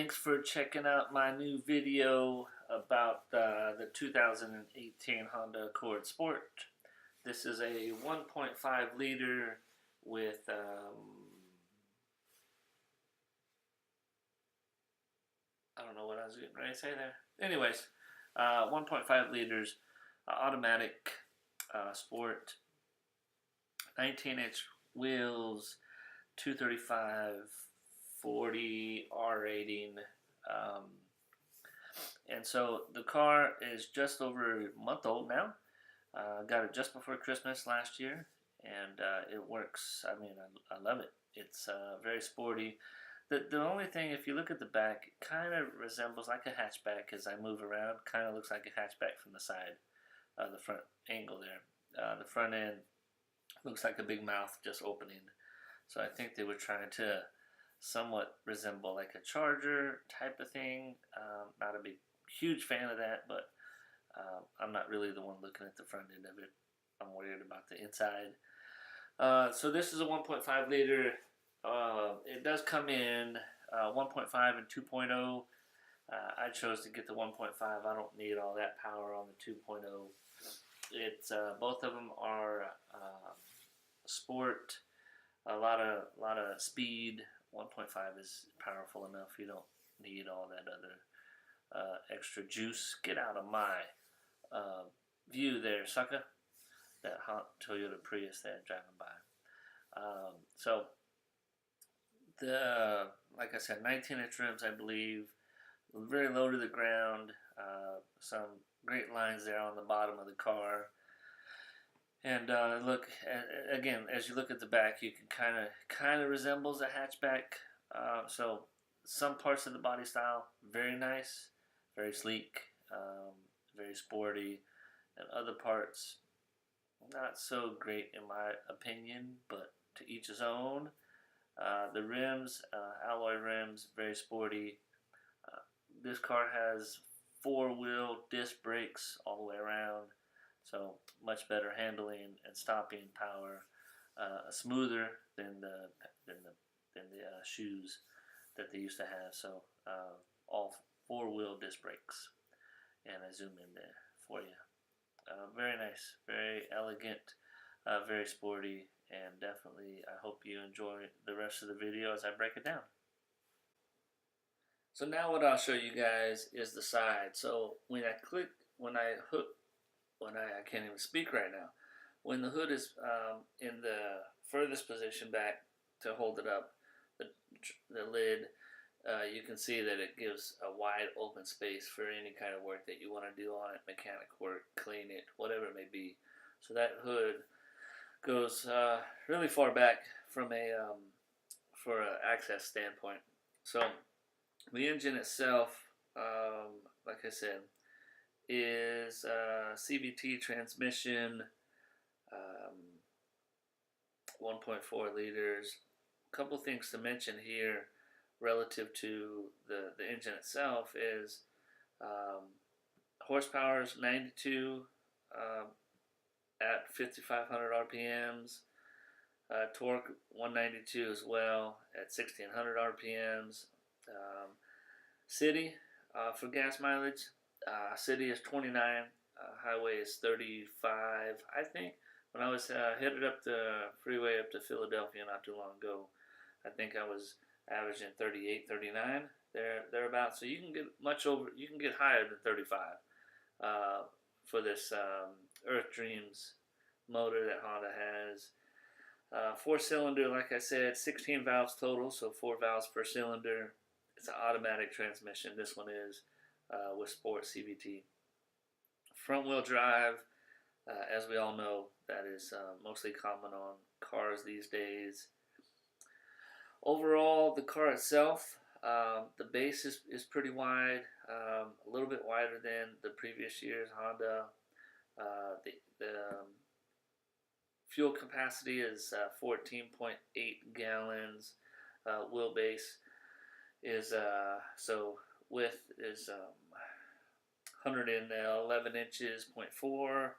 thanks for checking out my new video about the 2018 Honda Accord Sport. This is a 1.5 liter with I don't know what I was getting ready to say there. Anyways, 1.5 liters, automatic sport, 19-inch wheels, 235 40 R rating, and so the car is just over a month old now. Got it just before Christmas last year, and it works. I mean, I love it. It's very sporty. The only thing, if you look at the back, it kind of resembles like a hatchback as I move around. Kind of looks like a hatchback from the side, the front angle there. The front end looks like a big mouth just opening. So I think they were trying to somewhat resemble like a Charger type of thing. Not a huge fan of that, but I'm not really the one looking at the front end of it. I'm worried about the inside. So this is a 1.5 liter. It does come in 1.5 and 2.0. I chose to get the 1.5. I don't need all that power on the 2.0. It's both of them are sport. A lot of speed. 1.5 is powerful enough. You don't need all that other extra juice. Get out of my view there, sucker. That hot Toyota Prius there driving by. So the, like I said, 19-inch rims, I believe, very low to the ground. Some great lines there on the bottom of the car. And look, again, as you look at the back, you can kind of resembles a hatchback. So some parts of the body style, very nice, very sleek, very sporty, and other parts, not so great in my opinion, but to each his own. The rims, alloy rims, very sporty. This car has 4-wheel disc brakes all the way around. So much better handling and stopping power, smoother than the shoes that they used to have. So all 4-wheel disc brakes, and I zoom in there for you. Very nice, very elegant, very sporty, and definitely I hope you enjoy the rest of the video as I break it down. So now what I'll show you guys is the side. So when I can't even speak right now. When the hood is in the furthest position back to hold it up, the lid, you can see that it gives a wide open space for any kind of work that you want to do on it, mechanic work, clean it, whatever it may be. So that hood goes really far back from for an access standpoint. So the engine itself, like I said, is CVT transmission, 1.4 liters. A couple things to mention here relative to the engine itself is horsepower is 92 at 5,500 RPMs. Torque 192 as well at 1,600 RPMs. City for gas mileage. City is 29, highway is 35. I think when I was headed up the freeway up to Philadelphia not too long ago, I think I was averaging 38, 39 thereabouts. So you can get you can get higher than 35 for this Earth Dreams motor that Honda has. 4-cylinder, like I said, 16 valves total, so 4 valves per cylinder. It's an automatic transmission. This one is. With Sport CVT. Front wheel drive, as we all know, that is mostly common on cars these days. Overall, the car itself, the base is pretty wide, a little bit wider than the previous year's Honda. The fuel capacity is 14.8 gallons. Wheelbase is so width is 111 inches, 0.4.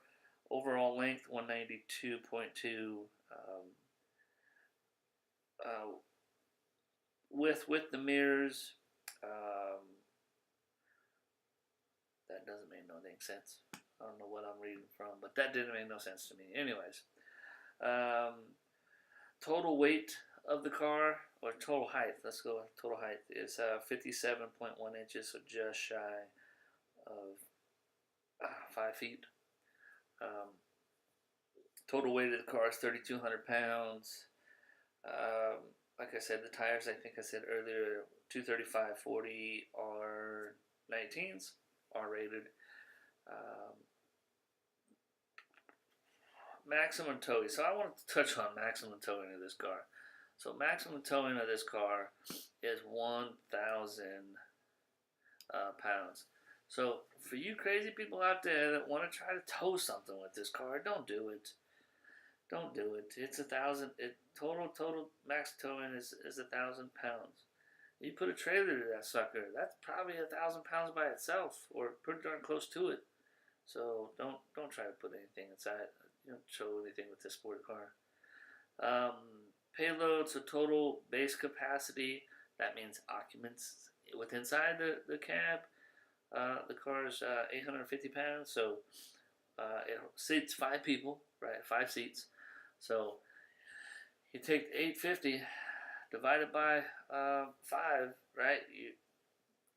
Overall length 192.2. With the mirrors, Um, that doesn't make no dang sense. I don't know what I'm reading from, but that didn't make no sense to me. Anyways, um, total weight of the car, or total height, let's go with total height, is 57.1 inches, so just shy of 5 feet. Um, total weight of the car is 3,200 pounds. Like I said, the tires, I think I said earlier, 235/40 R19s, R rated. Um, maximum towing. So I want to touch on maximum towing of this car. So maximum towing of this car is 1,000 pounds. So for you crazy people out there that want to try to tow something with this car, don't do it. Don't do it. It's 1,000. Total max towing is 1,000 pounds. You put a trailer to that sucker, that's probably 1,000 pounds by itself, or pretty darn close to it. So don't try to put anything inside. You don't show anything with this sport car. Payload, so total base capacity. That means occupants with inside the cab. The car is 850 pounds, so it seats 5 people, right? 5 seats. So you take 850 divided by 5, right? You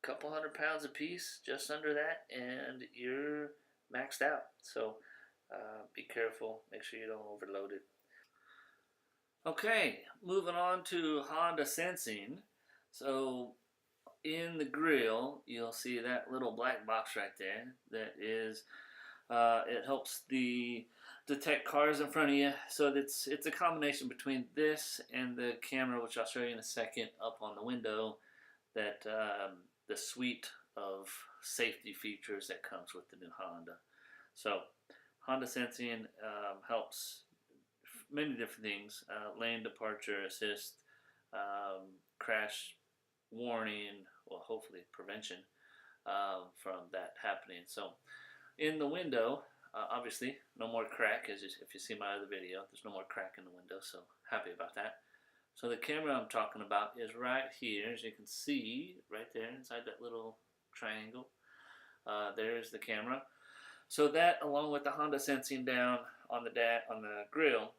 couple 100 pounds a piece, just under that, and you're maxed out. So be careful. Make sure you don't overload it. Okay, moving on to Honda sensing. So in the grill, you'll see that little black box right there. That is, it helps the detect cars in front of you. So it's a combination between this and the camera, which I'll show you in a second, up on the window. That the suite of safety features that comes with the new Honda. So Honda sensing helps many different things: lane departure assist, crash warning, well, hopefully prevention from that happening. So in the window, obviously, no more crack. As if you see my other video, there's no more crack in the window, so happy about that. So the camera I'm talking about is right here, as you can see, right there inside that little triangle. There's the camera. So that, along with the Honda sensing down on the grill,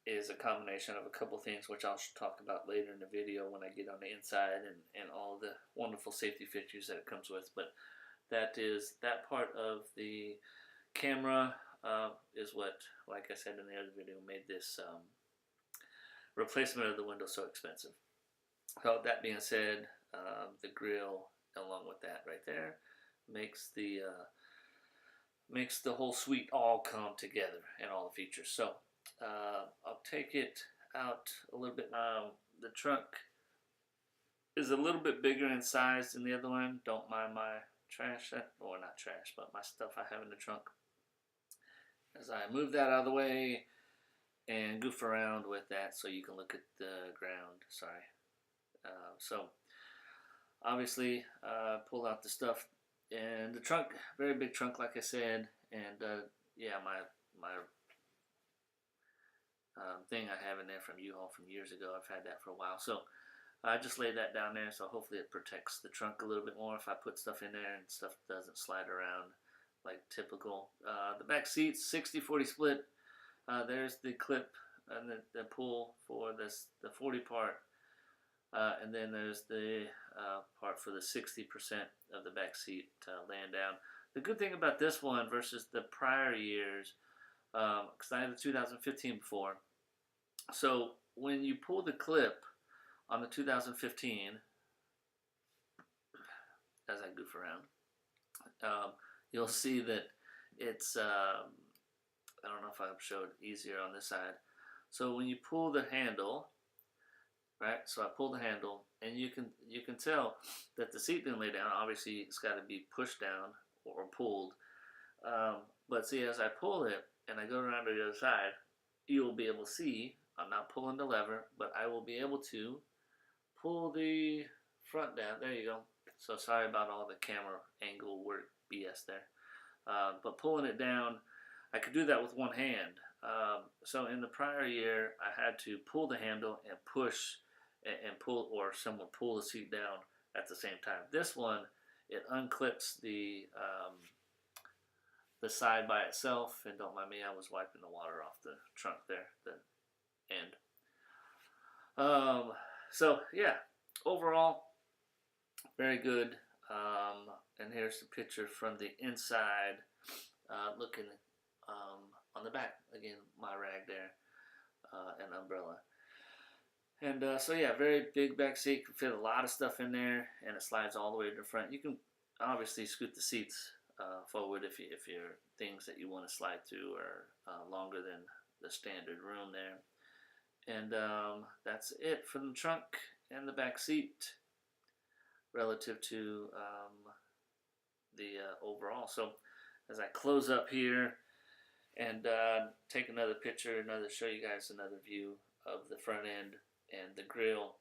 is a combination of a couple things, which I'll talk about later in the video when I get on the inside and all the wonderful safety features that it comes with. But that part of the camera is what, like I said in the other video, made this replacement of the window so expensive. So that being said, the grill, along with that right there, makes the whole suite all come together and all the features. So I'll take it out a little bit. The trunk is a little bit bigger in size than the other one. Don't mind my trash, or not trash, but my stuff I have in the trunk. As I move that out of the way and goof around with that so you can look at the ground. Sorry. So obviously pull out the stuff and the trunk, very big trunk, like I said, and yeah, my thing I have in there from U-Haul from years ago. I've had that for a while, so I just laid that down there, so hopefully it protects the trunk a little bit more if I put stuff in there and stuff doesn't slide around like typical. The back seats, 60-40 split. There's the clip and the pull for the 40 part, and then there's the part for the 60% of the back seat laying down. The good thing about this one versus the prior years, because I had the 2015 before, so when you pull the clip on the 2015, as I goof around, you'll see that it's, I don't know if I showed easier on this side. So when you pull the handle, right? So I pull the handle, and you can tell that the seat didn't lay down. Obviously, it's got to be pushed down or pulled. But see, as I pull it and I go around to the other side, you'll be able to see I'm not pulling the lever, but I will be able to pull the front down. There you go. So sorry about all the camera angle work BS there. But pulling it down, I could do that with one hand. So in the prior year, I had to pull the handle and push and pull, or someone pull the seat down at the same time. This one, it unclips the side by itself, and don't mind me, I was wiping the water off the trunk there, the end. So yeah, overall, very good. And here's the picture from the inside, looking on the back. Again, my rag there, and umbrella. And so yeah, very big back seat. Can fit a lot of stuff in there, and it slides all the way to the front. You can obviously scoot the seats forward if your things that you want to slide to are longer than the standard room there. And that's it for the trunk and the back seat relative to the overall. So as I close up here and take another picture, show you guys another view of the front end and the grill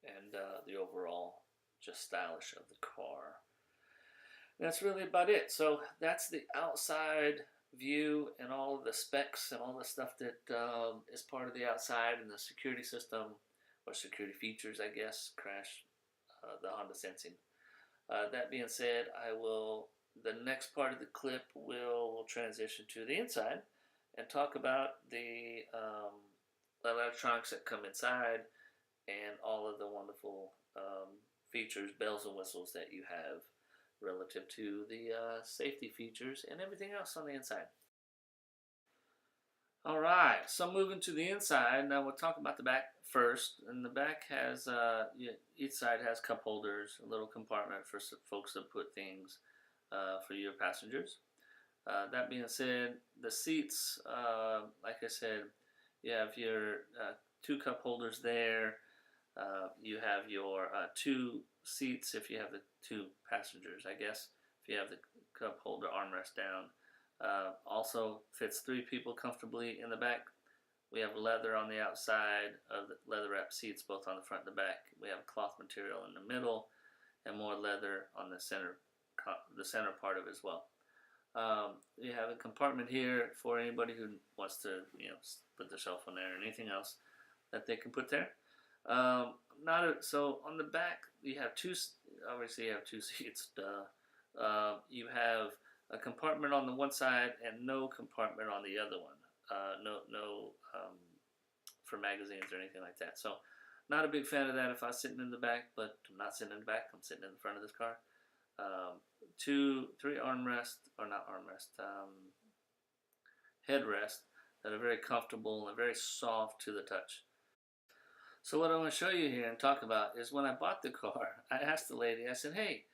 and the overall just stylish of the car. That's really about it. So that's the outside view and all of the specs and all the stuff that is part of the outside and the security system or security features, I guess, crash the Honda sensing. That being said, the next part of the clip will transition to the inside and talk about the electronics that come inside and all of the wonderful features, bells and whistles that you have relative to the safety features and everything else on the inside. Alright, so moving to the inside, now we'll talk about the back first. And the back has, each side has cup holders, a little compartment for folks to put things for your passengers. That being said, the seats, like I said, you have your 2 cup holders there. You have your 2 seats if you have the 2 passengers, I guess, if you have the cup holder armrest down. Also fits 3 people comfortably in the back. We have leather on the outside of the leather wrap seats, both on the front and the back. We have cloth material in the middle and more leather on the center part of it as well. You have a compartment here for anybody who wants to, put their cell phone there or anything else that they can put there. So on the back, you have obviously you have 2 seats. You have a compartment on the one side and no compartment on the other one. No for magazines or anything like that. So not a big fan of that if I was sitting in the back, but I'm not sitting in the back. I'm sitting in the front of this car. 3 headrests that are very comfortable and very soft to the touch. So what I want to show you here and talk about is when I bought the car, I asked the lady, I said, hey,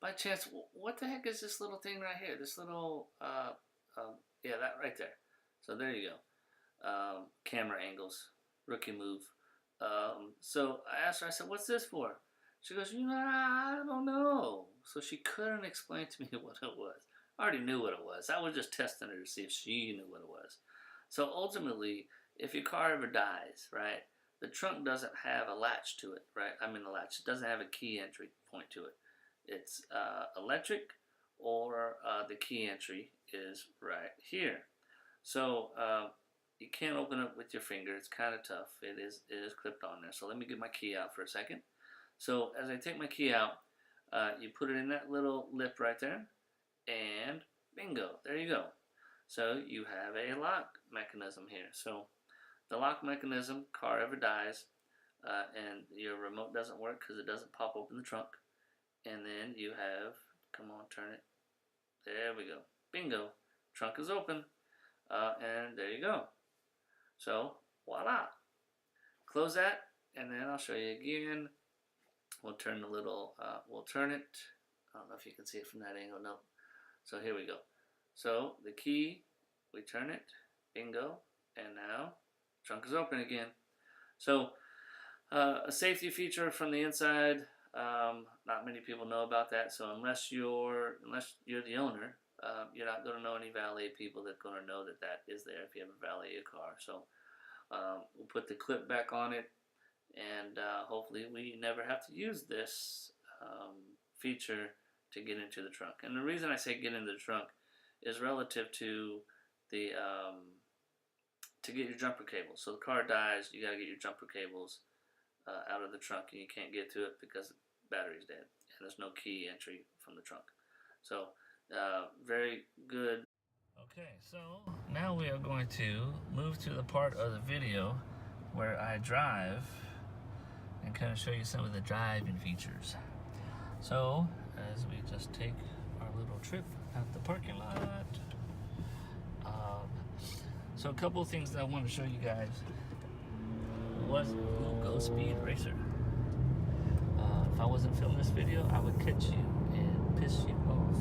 by chance, what the heck is this little thing right here? This little, yeah, that right there. So there you go. Camera angles, rookie move. So I asked her, I said, what's this for? She goes, I don't know. So she couldn't explain to me what it was. I already knew what it was. I was just testing her to see if she knew what it was. So ultimately, if your car ever dies, right, the trunk doesn't have a latch to it, right? I mean the latch. It doesn't have a key entry point to it. It's electric, or the key entry is right here. So you can't open it with your finger. It's kind of tough. It is clipped on there. So let me get my key out for a second. So as I take my key out, you put it in that little lip right there, and bingo, there you go. So you have a lock mechanism here. So the lock mechanism, car ever dies, and your remote doesn't work because it doesn't pop open the trunk, and then you have, come on, turn it, there we go, bingo, trunk is open, and there you go. So voila, close that, and then I'll show you again. We'll turn the little, we'll turn it. I don't know if you can see it from that angle. No. So here we go. So the key, we turn it, bingo, and now trunk is open again. So a safety feature from the inside. Not many people know about that. So unless you're the owner, you're not going to know any valet people that are going to know that that is there if you have a valet car. So we'll put the clip back on it. And hopefully we never have to use this feature to get into the trunk. And the reason I say get into the trunk is relative to the to get your jumper cables. So the car dies, you got to get your jumper cables out of the trunk, and you can't get to it because battery's dead, and there's no key entry from the trunk. So very good. Okay, so now we are going to move to the part of the video where I drive and kind of show you some of the driving features. So as we just take our little trip at the parking lot, so a couple of things that I want to show you guys was Go Speed Racer. If I wasn't filming this video, I would catch you and piss you off.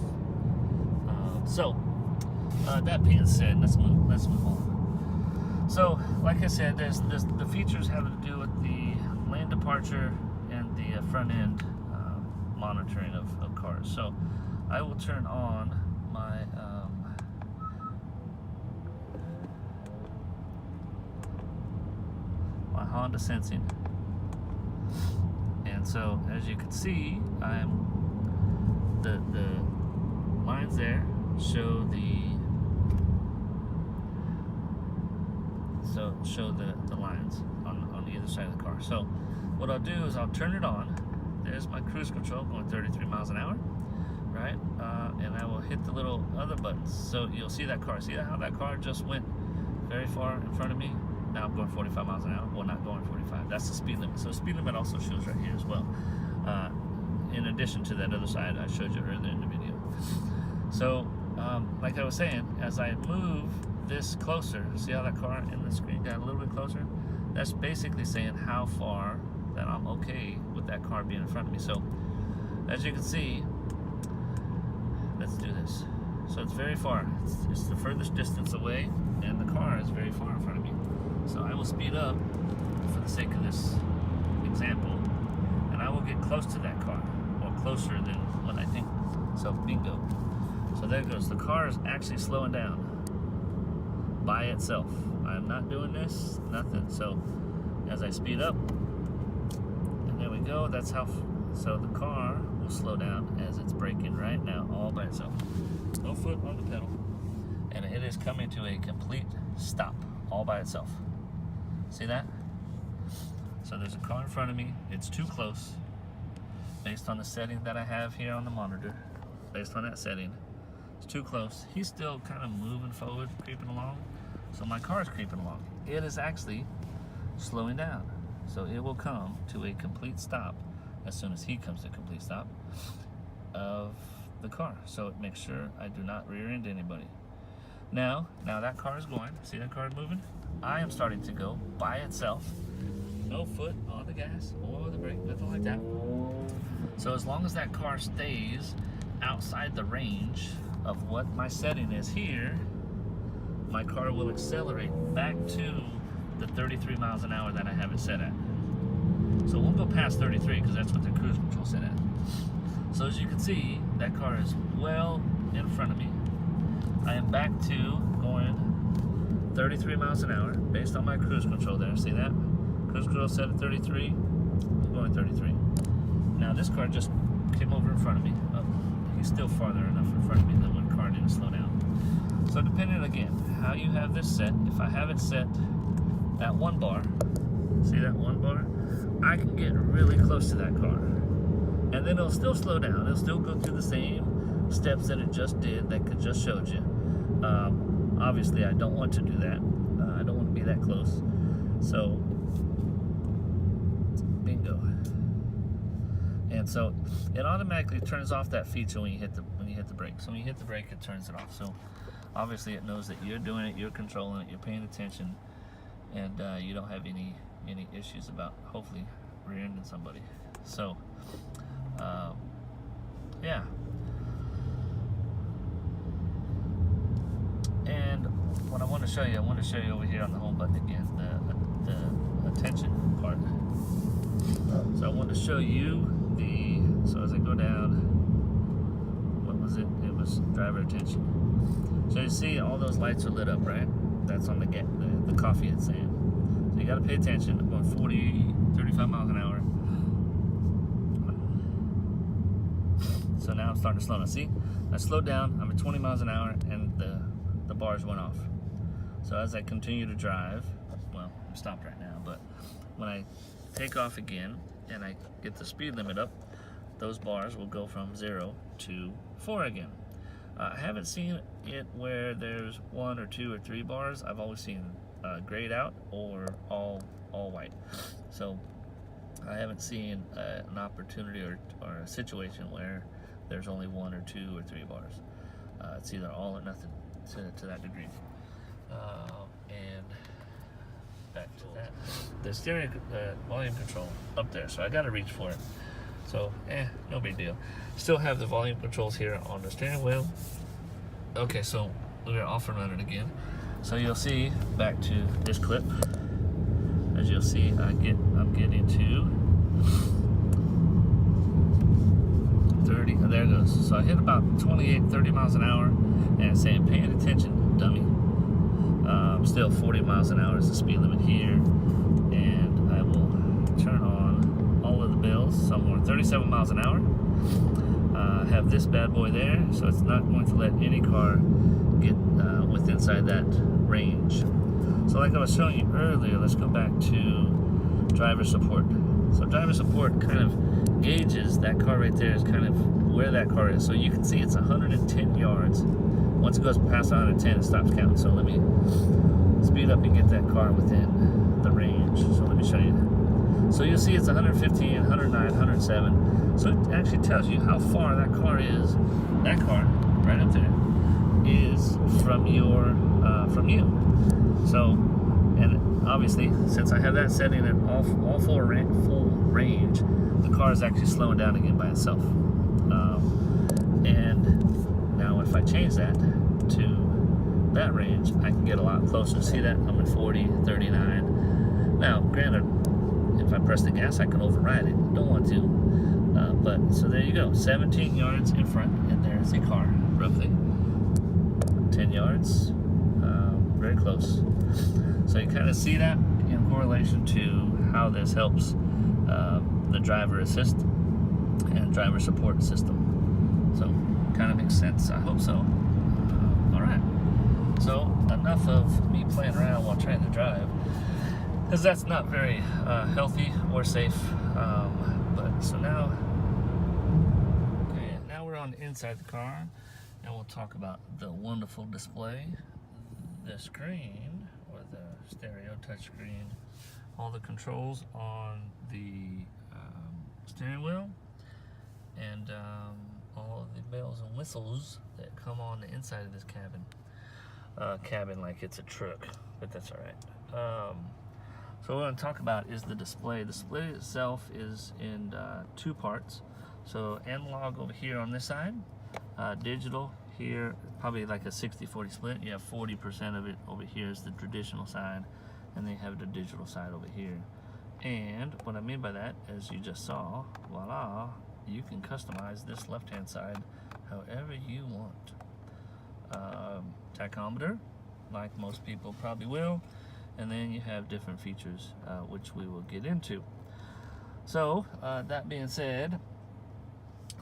That being said, let's move on. So, like I said, there's the features having to do with the lane departure and the front end monitoring of cars. So, I will turn on my my Honda sensing, and so as you can see, the lines there show the lines on either side of the car. So what I'll do is I'll turn it on. There's my cruise control going 33 miles an hour, right? And I will hit the little other buttons. So you'll see that car. See how that car just went very far in front of me? Now I'm going 45 miles an hour. Well, not going 45. That's the speed limit. So speed limit also shows right here as well. In addition to that other side I showed you earlier in the video. So, like I was saying, as I move this closer, see how that car in the screen got a little bit closer? That's basically saying how far that I'm okay with that car being in front of me. So, as you can see, let's do this. So it's very far. It's the furthest distance away, and the car is very far in front of me. So I will speed up for the sake of this example, and I will get close to that car, or closer than what I think. So bingo. So there it goes. The car is actually slowing down by itself. I'm not doing this, nothing. So as I speed up, and there we go. That's how. So the car will slow down as it's braking right now, all by itself. No foot on the pedal, and it is coming to a complete stop, all by itself. See that? So there's a car in front of me. It's too close, based on the setting that I have here on the monitor. Based on that setting, it's too close. He's still kind of moving forward, creeping along. So my car is creeping along. It is actually slowing down. So it will come to a complete stop as soon as he comes to a complete stop of the car. So it makes sure I do not rear end anybody. Now that car is going. See that car moving? I am starting to go by itself. No foot on the gas or the brake, nothing like that. So as long as that car stays outside the range of what my setting is here, my car will accelerate back to the 33 miles an hour that I have it set at. So it won't go past 33 because that's what the cruise control set at. So as you can see, that car is well in front of me. I am back to going 33 miles an hour based on my cruise control there. See that? Cruise control set at 33. I'm going 33. Now this car just came over in front of me. Oh, he's still farther enough in front of me that one car didn't slow down. So depending again how you have this set, if I have it set at 1 bar, see that 1 bar? I can get really close to that car. And then it'll still slow down. It'll still go through the same steps that it just did, that it just showed you. Obviously, I don't want to do that. I don't want to be that close. So, bingo. And so, it automatically turns off that feature when you hit the brake. So when you hit the brake, it turns it off. So, obviously, it knows that you're doing it, you're controlling it, you're paying attention, and you don't have any issues about hopefully rear-ending somebody. So, yeah. And what I want to show you over here on the home button again, the attention part. So I want to show you so as I go down, what was it? It was driver attention. So you see all those lights are lit up, right? That's on the coffee it's saying. So you got to pay attention. I'm going 35 miles an hour. So now I'm starting to slow down. See, I slowed down. I'm at 20 miles an hour, and the bars went off. So as I continue to drive, well, I'm stopped right now, but when I take off again and I get the speed limit up, those bars will go from 0 to 4 again. I haven't seen it where there's 1 or 2 or 3 bars. I've always seen grayed out or all white. So I haven't seen an opportunity or a situation where there's only 1 or 2 or 3 bars. It's either all or nothing to that degree. And back to that. The steering volume control up there, so I gotta reach for it. So, no big deal. Still have the volume controls here on the steering wheel. Okay, so we're off and running again. So you'll see, back to this clip, as you'll see, I'm getting to 30, there it goes. So I hit about 28, 30 miles an hour, and it's saying, paying attention, dummy. Still 40 miles an hour is the speed limit here, and I will turn on all of the bells, somewhere 37 miles an hour. Have this bad boy there, so it's not going to let any car get with inside that range. So like I was showing you earlier, let's go back to driver support. So driver support kind of gauges that car right there is kind of where that car is. So you can see it's 110 yards. Once it goes past 110, it stops counting. So let me speed up and get that car within the range. So let me show you. So you'll see it's 115, 109, 107. So it actually tells you how far that car is. That car, right up there, is from you. So, and obviously, since I have that setting at all full range, the car is actually slowing down again by itself. And now if I change that to that range, I can get a lot closer. See that? I'm at 40, 39. Now, granted, if I press the gas, I can override it. Don't want to. But, so there you go. 17 yards in front, and there's the car, roughly. 10 yards. Very close. So you kind of see that in correlation to how this helps the driver assist and driver support system. So kind of makes sense. I hope so. All right. So enough of me playing around while trying to drive, because that's not very healthy or safe. But so now, okay, now we're on the inside the car, and we'll talk about the wonderful display. The screen, or the stereo touchscreen, all the controls on the steering wheel, and all of the bells and whistles that come on the inside of this cabin like it's a truck, but that's all right. So what I'm going to talk about is the display. The display itself is in 2 parts. So analog over here on this side, digital here, probably like a 60-40 split. You have 40% of it over here is the traditional side, and then you have the digital side over here. And what I mean by that, as you just saw, voila, you can customize this left-hand side however you want. Tachometer, like most people probably will, and then you have different features, which we will get into. So, that being said,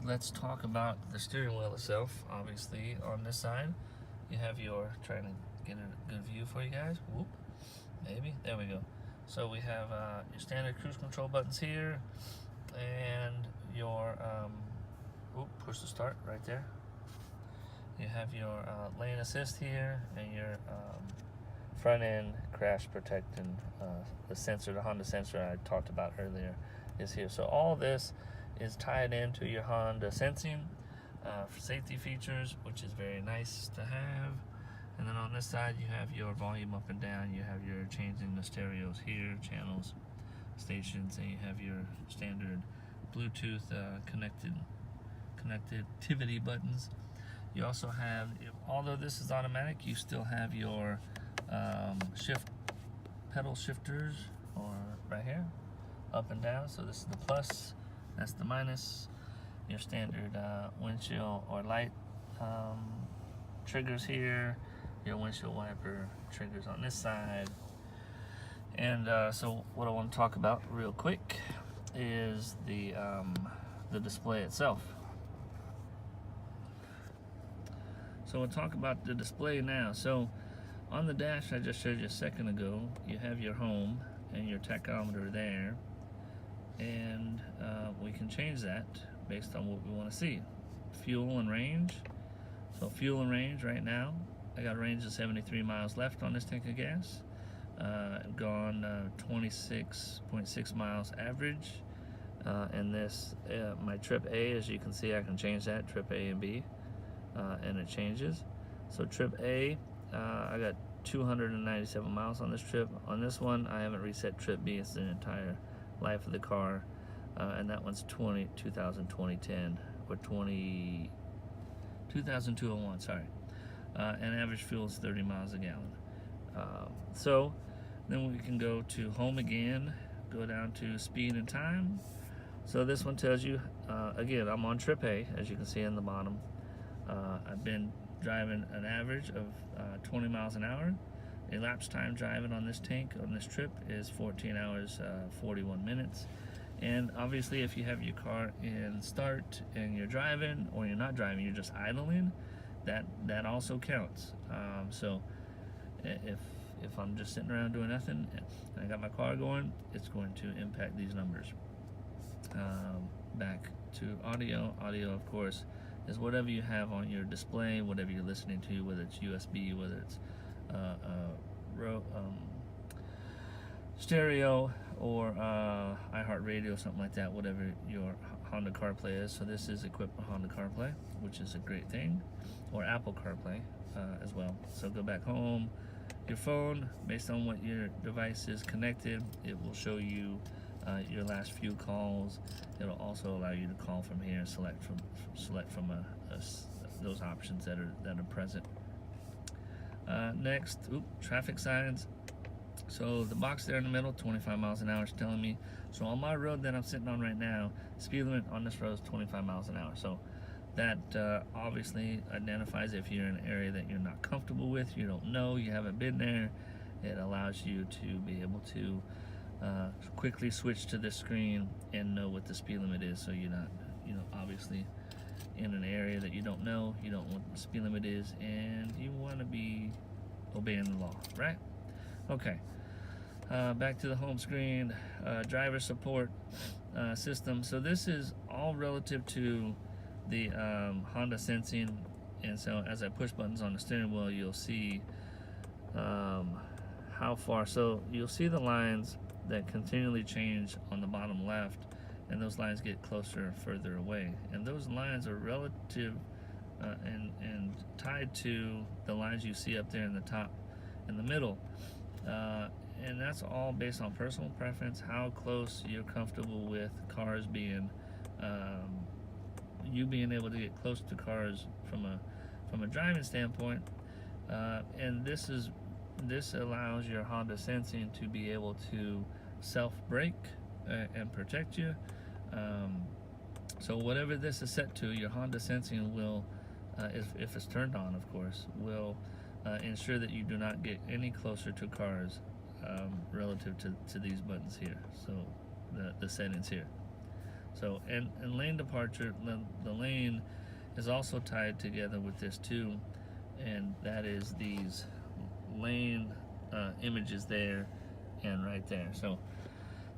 let's talk about the steering wheel itself. Obviously, on this side, you have your, trying to get a good view for you guys. Whoop, maybe, there we go. So we have your standard cruise control buttons here, and your, push to start right there. You have your lane assist here, and your front end crash protect, and the sensor, the Honda sensor I talked about earlier is here. So all this is tied into your Honda sensing for safety features, which is very nice to have. And then on this side you have your volume up and down, you have your changing the stereos here, channels, stations, and you have your standard Bluetooth connectivity buttons. You also have, although this is automatic, you still have your pedal shifters, or right here, up and down. So this is the plus, that's the minus. Your standard windshield or light triggers here, your windshield wiper triggers on this side. And so what I want to talk about real quick is the display itself. So we'll talk about the display now. So on the dash I just showed you a second ago, you have your home and your tachometer there, and we can change that based on what we want to see. Fuel and range. So fuel and range right now, I got a range of 73 miles left on this tank of gas. I've gone 26.6 miles average. And this, my trip A, as you can see, I can change that, trip A and B, and it changes. So trip A, I got 297 miles on this trip. On this one, I haven't reset trip B. It's the entire life of the car, and that one's 2010 or 2201. Sorry, and average fuel is 30 miles a gallon. So then we can go to home again, go down to speed and time. So this one tells you, again, I'm on trip A, as you can see in the bottom. I've been driving an average of 20 miles an hour. Elapsed time driving on this tank, on this trip, is 14 hours, 41 minutes. And obviously, if you have your car in start and you're driving, or you're not driving, you're just idling, that also counts. So if I'm just sitting around doing nothing and I got my car going, it's going to impact these numbers. Back to audio. Audio, of course, is whatever you have on your display, whatever you're listening to, whether it's USB, whether it's stereo or iHeartRadio, something like that, whatever your Honda CarPlay is. So this is equipped with Honda CarPlay, which is a great thing, or Apple CarPlay as well. So go back home, your phone, based on what your device is connected, it will show you your last few calls. It'll also allow you to call from here and select from those options that are present. Next, traffic signs. So the box there in the middle, 25 miles an hour, is telling me. So on my road that I'm sitting on right now, speed limit on this road is 25 miles an hour. So that obviously identifies if you're in an area that you're not comfortable with, you don't know, you haven't been there. It allows you to be able to quickly switch to this screen and know what the speed limit is, so you're not, obviously in an area that you don't know, you don't know what the speed limit is, and you want to be obeying the law, right? Okay, back to the home screen, driver support system. So this is all relative to the Honda sensing, and so as I push buttons on the steering wheel, you'll see how far. So you'll see the lines that continually change on the bottom left, and those lines get closer and further away, and those lines are relative and tied to the lines you see up there in the top in the middle, and that's all based on personal preference, how close you're comfortable with cars being, you being able to get close to cars from a driving standpoint, and this allows your Honda sensing to be able to self-brake and protect you. So whatever this is set to, your Honda sensing will, if it's turned on, of course, will ensure that you do not get any closer to cars relative to these buttons here. So the settings here. So and lane departure, the lane is also tied together with this too, and that is these lane images there and right there. So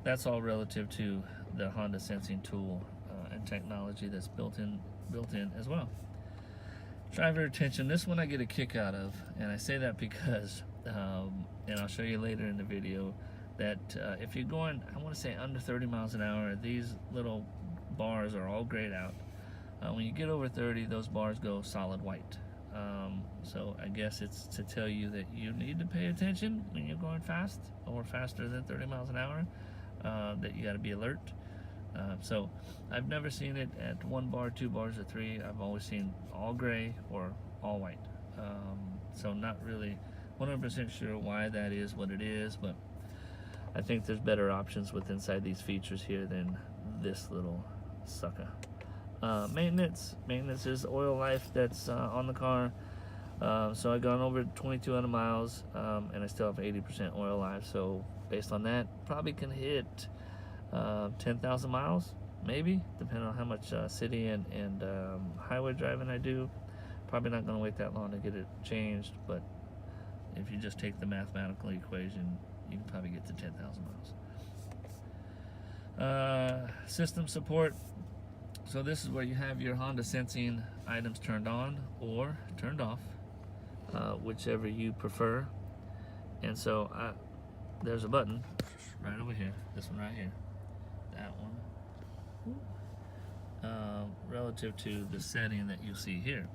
that's all relative to the Honda sensing tool and technology that's built in as well. Driver attention. This one I get a kick out of, and I say that because, and I'll show you later in the video, that if you're going, I want to say under 30 miles an hour, these little bars are all grayed out. When you get over 30, those bars go solid white. So I guess it's to tell you that you need to pay attention when you're going fast or faster than 30 miles an hour, that you got to be alert. So I've never seen it at 1 bar, 2 bars, or 3. I've always seen all gray or all white. So not really 100% sure why that is what it is, but I think there's better options with inside these features here than this little sucker. Maintenance is oil life that's on the car. So I've gone over 2,200 miles, and I still have 80% oil life. So based on that, probably can hit 10,000 miles, maybe, depending on how much city and highway driving I do. Probably not going to wait that long to get it changed, but if you just take the mathematical equation, you can probably get to 10,000 miles. System support. So this is where you have your Honda sensing items turned on or turned off, whichever you prefer. And so there's a button right over here, this one right here, that one, relative to the setting that you see here.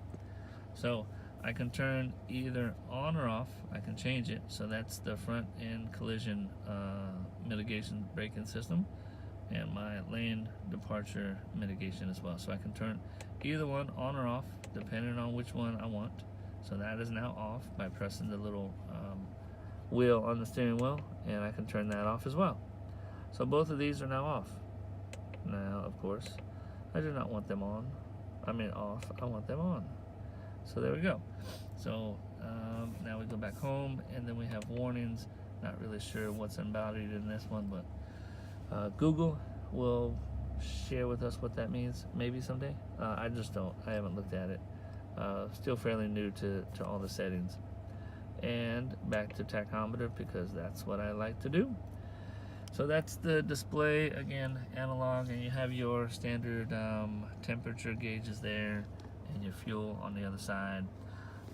So I can turn either on or off. I can change it. So that's the front end collision mitigation braking system and my lane departure mitigation as well. So I can turn either one on or off depending on which one I want. So that is now off by pressing the little wheel on the steering wheel, and I can turn that off as well. So both of these are now off. Now, of course, I do not want them on. I mean off, I want them on. So there we go. So now we go back home, and then we have warnings. Not really sure what's embodied in this one, but Google will share with us what that means maybe someday. I just don't. I haven't looked at it. Still fairly new to all the settings. And back to tachometer because that's what I like to do. So that's the display, again, analog, and you have your standard temperature gauges there and your fuel on the other side.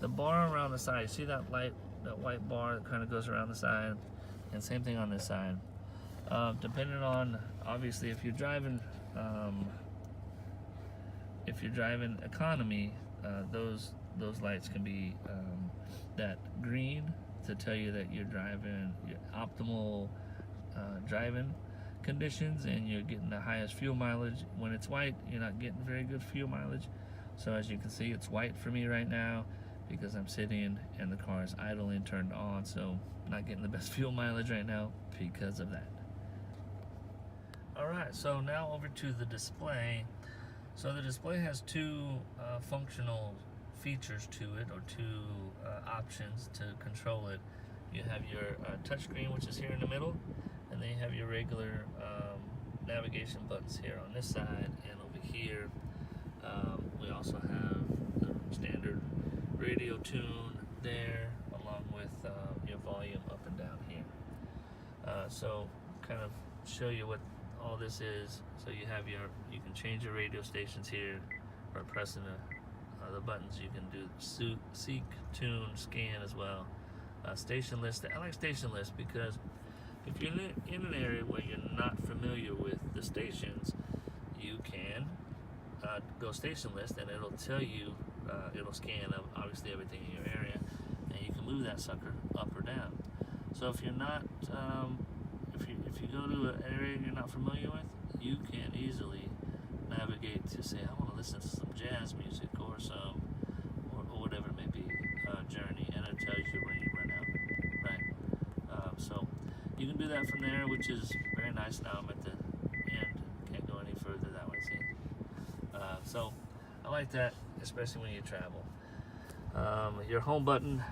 The bar around the side, you see that light, that white bar that kind of goes around the side, and same thing on this side. Depending on, obviously, if you're driving economy, those lights can be that green to tell you that you're driving your optimal driving conditions and you're getting the highest fuel mileage. When it's white, you're not getting very good fuel mileage. So as you can see, it's white for me right now because I'm sitting and the car is idling turned on, so I'm not getting the best fuel mileage right now because of that. Alright, so now over to the display. So the display has two functional features to it, or two options to control it. You have your touchscreen, which is here in the middle, and then you have your regular navigation buttons here on this side and over here. We also have the standard radio tune there, along with your volume up and down here. So kind of show you what all this is. So you have you can change your radio stations here by pressing the buttons. You can do seek, tune, scan as well. Station list. I like station list because if you're in an area where you're not familiar with the stations, you can go station list, and it'll tell you, it'll scan obviously everything in your area, and you can move that sucker up or down. So if you're not, if you go to an area you're not familiar with, you can easily navigate to say, I want to listen to some jazz music or some, or whatever it may be, journey, and it tells you when you run out, right? So you can do that from there, which is very nice. Now I'm at the end, can't go any further that way, see? So I like that, especially when you travel. Your home button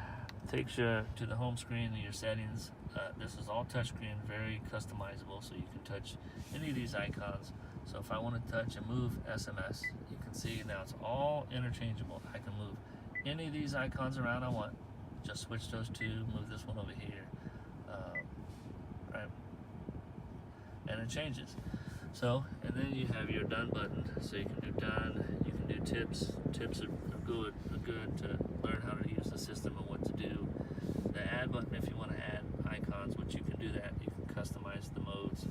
takes you to the home screen and your settings. This is all touchscreen, very customizable, so you can touch any of these icons. So if I want to touch and move SMS, you can see now it's all interchangeable. I can move any of these icons around I want. Just switch those two, move this one over here, right? And it changes. So, and then you have your done button. So you can do done, you can do tips. Tips are good to learn how to use the system and what to do. The add button, if you want to add icons, which you can do that, you can customize the modes.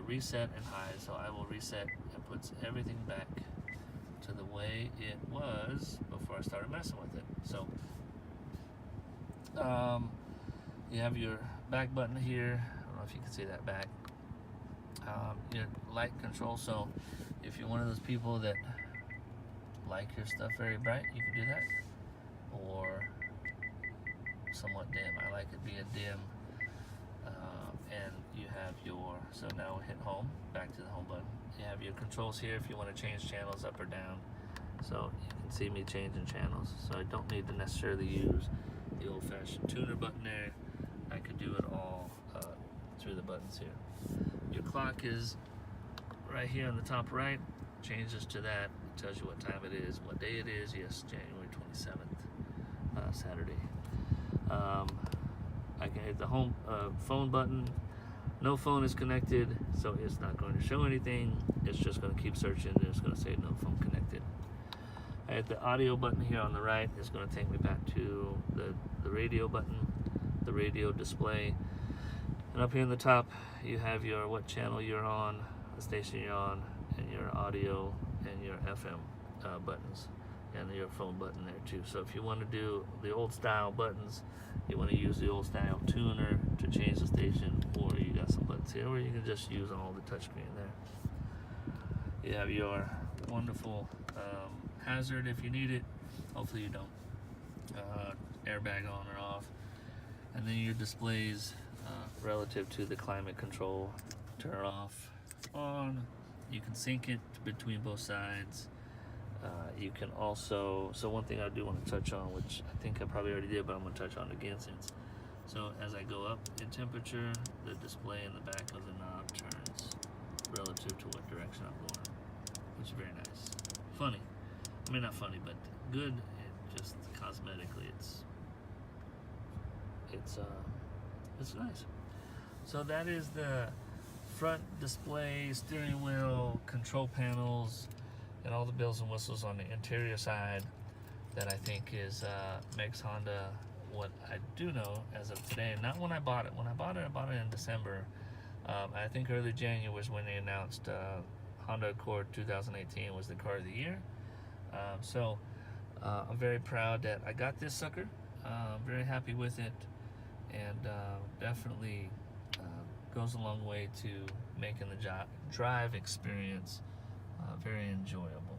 Reset and hide, so I will reset and puts everything back to the way it was before I started messing with it. So you have your back button here. I don't know if you can see that back. Your light control, so if you're one of those people that like your stuff very bright, you can do that, or somewhat dim. I like it being dim. And you have your, so now we hit home, back to the home button. You have your controls here if you want to change channels up or down. So you can see me changing channels. So I don't need to necessarily use the old-fashioned tuner button there. I could do it all through the buttons here. Your clock is right here on the top right. Changes to that. It tells you what time it is, what day it is. Yes, January 27th, Saturday. I can hit the home phone button. No phone is connected, so it's not going to show anything. It's just going to keep searching, and it's going to say no phone connected. I hit the audio button here on the right. It's going to take me back to the radio button, the radio display. And up here in the top, you have your what channel you're on, the station you're on, and your audio and your FM buttons, and your phone button there too. So if you want to do the old style buttons, you want to use the old style tuner to change the station, or you got some buttons here, or you can just use all the touchscreen there. You have your wonderful hazard if you need it. Hopefully you don't. Airbag on or off, and then your displays relative to the climate control, turn off, on. You can sync it between both sides. You can also, so one thing I do want to touch on, which I think I probably already did, but I'm going to touch on again since. So as I go up in temperature, the display in the back of the knob turns relative to what direction I'm going, which is very nice. Funny. I mean, not funny, but good. It just cosmetically, it's nice. So that is the front display, steering wheel, control panels, and all the bells and whistles on the interior side that I think is makes Honda what I do know as of today. Not when I bought it. When I bought it in December. I think early January was when they announced Honda Accord 2018 was the car of the year. So I'm very proud that I got this sucker. Very happy with it, and definitely goes a long way to making the drive experience very enjoyable.